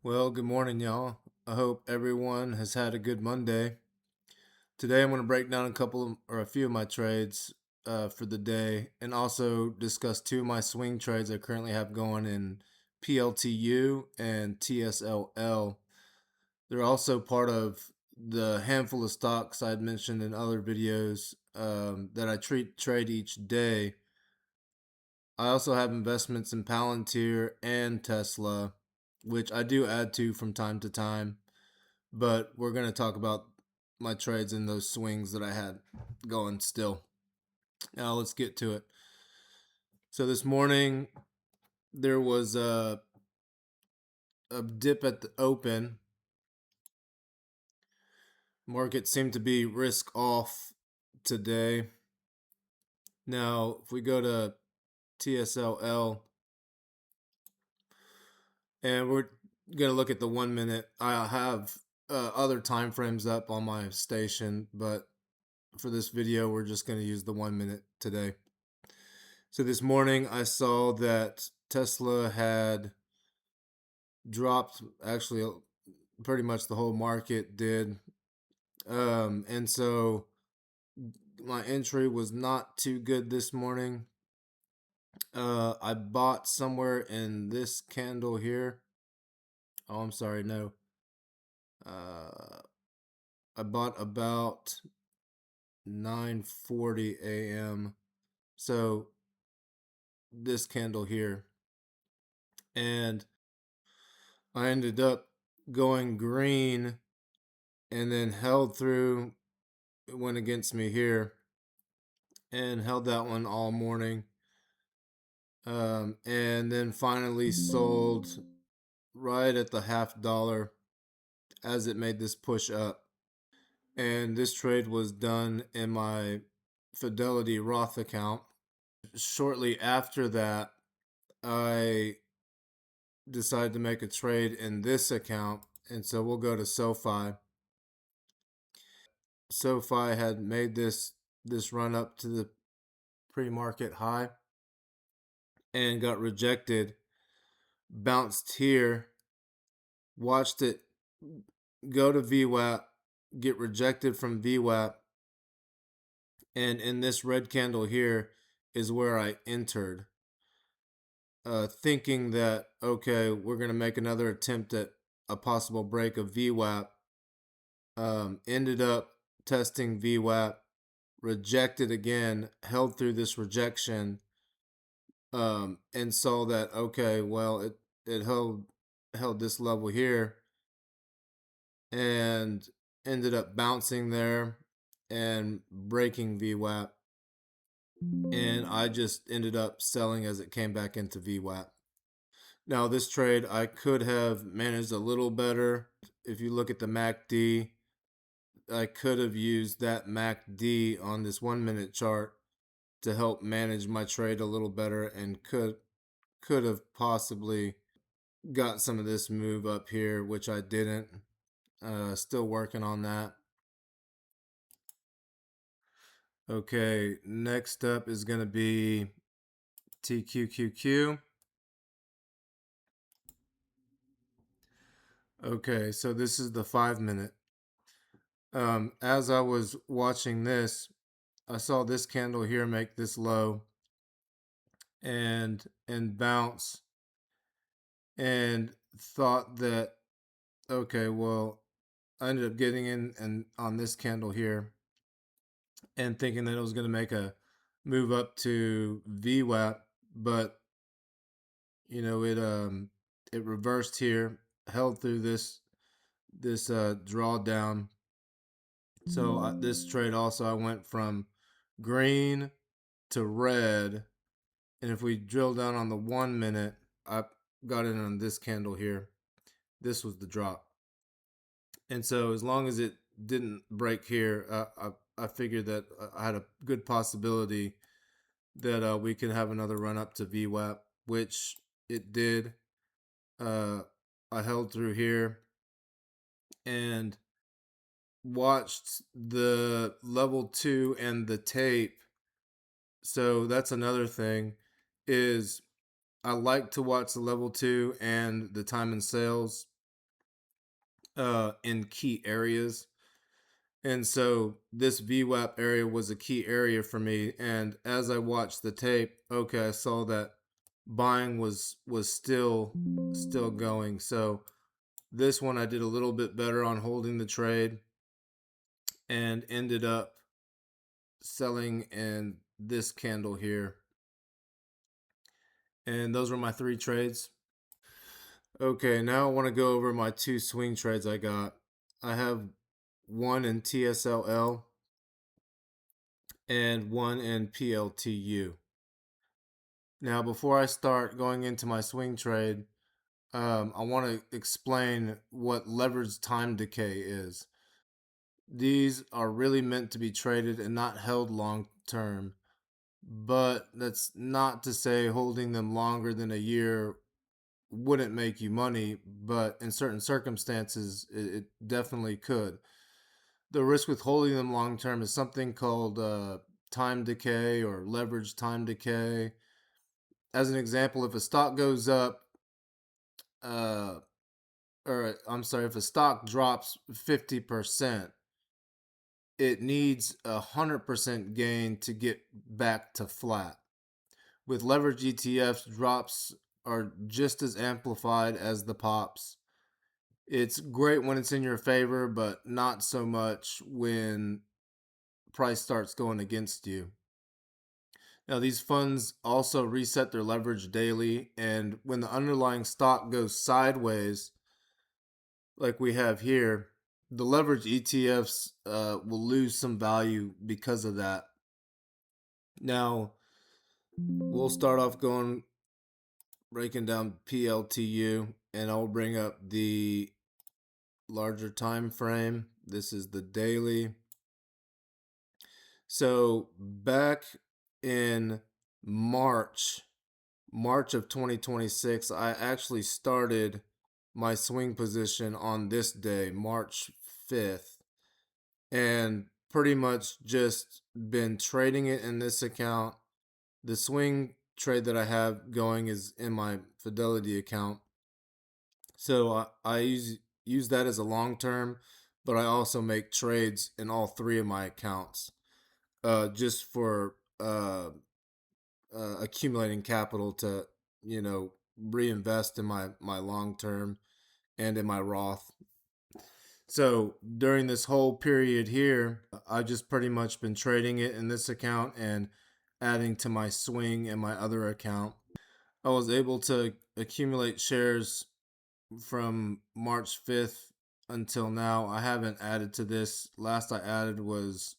Well, good morning, y'all. I hope everyone has had a good Monday. Today, I'm going to break down a few of my trades for the day, and also discuss two of my swing trades I currently have going in PLTU and TSLL. They're also part of the handful of stocks I had mentioned in other videos that I trade each day. I also have investments in Palantir and Tesla, which I do add to from time to time. But we're going to talk about my trades and those swings that I had going still. Now let's get to it. So this morning there was a dip at the open. Market seemed to be risk off today. Now, if we go to TSLL and we're going to look at the 1 minute, I have other time frames up on my station, but for this video, we're just going to use the 1 minute today. So this morning I saw that Tesla had dropped, actually pretty much the whole market did. And so my entry was not too good this morning. I bought somewhere in this candle here. Oh, I'm sorry, no. I bought about 9:40 a.m. So this candle here. And I ended up going green and then held through. It went against me here and held that one all morning. And then finally sold right at the $0.50 as it made this push up. And this trade was done in my Fidelity Roth account. Shortly after that, I decided to make a trade in this account. And so we'll go to SoFi. SoFi had made this run up to the pre-market high and got rejected, bounced here, watched it go to VWAP, get rejected from VWAP, and in this red candle here is where I entered, thinking that, okay, we're going to make another attempt at a possible break of VWAP. Ended up testing VWAP, rejected again, held through this rejection, and saw that, okay, well, it held this level here and ended up bouncing there and breaking VWAP. And I just ended up selling as it came back into VWAP. Now, this trade I could have managed a little better. If you look at the MACD, I could have used that MACD on this 1 minute chart to help manage my trade a little better, and could have possibly got some of this move up here, which I didn't. Still working on that. Okay, next up is going to be TQQQ. Okay, so this is the 5 minute. As I was watching this, I saw this candle here make this low and bounce, and thought that, okay, well, I ended up getting in and on this candle here and thinking that it was going to make a move up to VWAP, but it reversed here, held through this drawdown. So this trade also, I went from green to red, and if we drill down on the 1 minute, I got in on this candle here. This was the drop, and so as long as it didn't break here, I figured that I had a good possibility that we could have another run up to VWAP, which it did. I held through here and watched the level 2 and the tape. So that's another thing, is I like to watch the level 2 and the time and sales in key areas. And so this VWAP area was a key area for me. And as I watched the tape, okay, I saw that buying was still going. So this one I did a little bit better on holding the trade and ended up selling in this candle here. And those were my 3 trades. Okay, now I want to go over my 2 swing trades I got. I have one in TSLL and one in PLTU. Now, before I start going into my swing trade, I want to explain what leveraged time decay is. These are really meant to be traded and not held long term, but that's not to say holding them longer than a year wouldn't make you money, but in certain circumstances, it definitely could. The risk with holding them long term is something called time decay or leverage time decay. As an example, if a stock goes up, uh, or I'm sorry, if a stock drops 50%, it needs 100% gain to get back to flat. With leverage ETFs, drops are just as amplified as the pops. It's great when it's in your favor, but not so much when price starts going against you. Now, these funds also reset their leverage daily, and when the underlying stock goes sideways, like we have here, the leverage ETFs will lose some value because of that. Now, we'll start off going breaking down PLTU, and I'll bring up the larger time frame. This is the daily. So back in March, March of 2026, I actually started my swing position on this day, March 5th, and pretty much just been trading it in this account. The swing trade that I have going is in my Fidelity account. So I use that as a long term, but I also make trades in all 3 of my accounts, just for accumulating capital to reinvest in my long term and in my Roth. So during this whole period here, I've just pretty much been trading it in this account and adding to my swing in my other account. I was able to accumulate shares from March 5th until now. I haven't added to this. Last I added was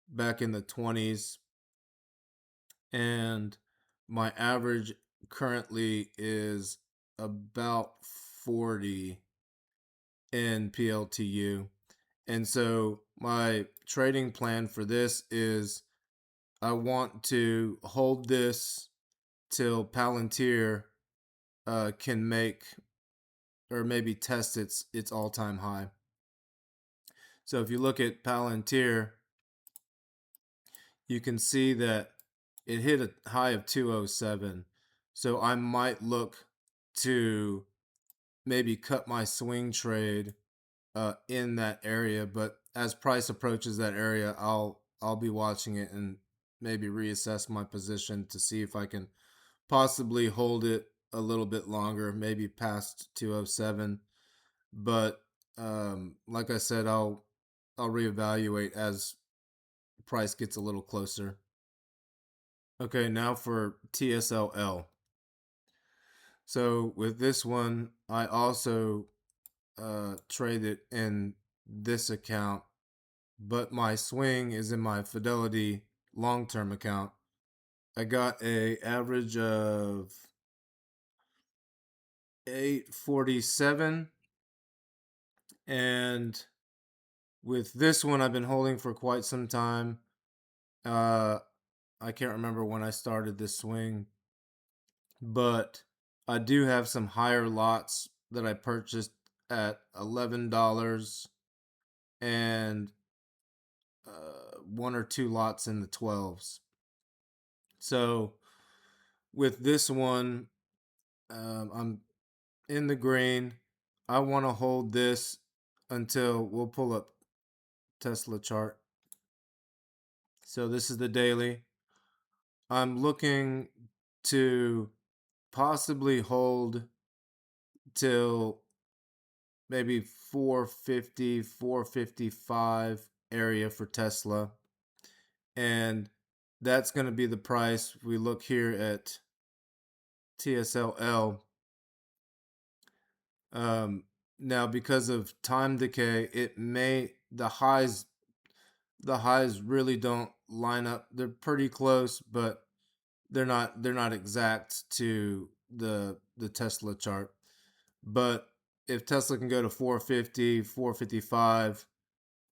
back in the 20s, and my average currently is about 40 in PLTU. And so my trading plan for this is I want to hold this till Palantir can make or maybe test its all-time high. So if you look at Palantir, you can see that it hit a high of 207. So I might look to maybe cut my swing trade in that area, but as price approaches that area, I'll be watching it and maybe reassess my position to see if I can possibly hold it a little bit longer, maybe past 207. But like I said, I'll reevaluate as price gets a little closer. Okay, now for TSLL. So with this one, I also traded in this account, but my swing is in my Fidelity long-term account. I got a average of 847, and with this one I've been holding for quite some time. I can't remember when I started this swing, but I do have some higher lots that I purchased at $11 and 1 or 2 lots in the 12s. So with this one, I'm in the green. I want to hold this until we'll pull up Tesla chart. So this is the daily. I'm looking to possibly hold till maybe 450, 455 area for Tesla. And that's going to be the price. We look here at TSLL. Um, Now, because of time decay, it may the highs really don't line up. They're pretty close, but they're not exact to the Tesla chart. But if Tesla can go to 450, 455,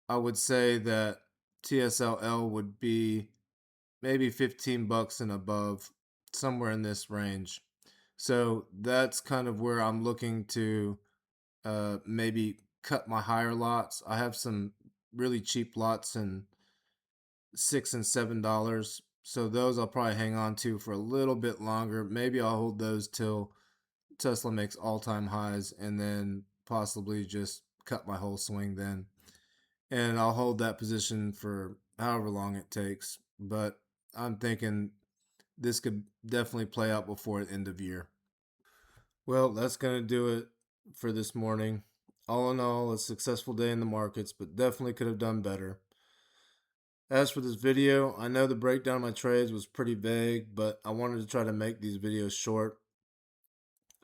I would say that TSLL would be maybe 15 bucks and above, somewhere in this range. So that's kind of where I'm looking to maybe cut my higher lots. I have some really cheap lots in $6 and $7. So those I'll probably hang on to for a little bit longer. Maybe I'll hold those till Tesla makes all-time highs and then possibly just cut my whole swing then. And I'll hold that position for however long it takes. But I'm thinking this could definitely play out before the end of year. Well, that's going to do it for this morning. All in all, a successful day in the markets, but definitely could have done better. As for this video, I know the breakdown of my trades was pretty vague, but I wanted to try to make these videos short.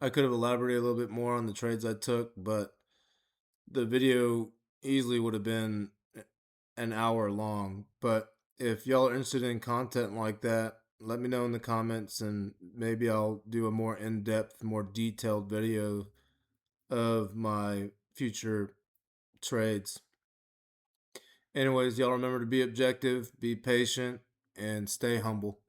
I could have elaborated a little bit more on the trades I took, but the video easily would have been an hour long. But if y'all are interested in content like that, let me know in the comments and maybe I'll do a more in-depth, more detailed video of my future trades. Anyways, y'all remember to be objective, be patient, and stay humble.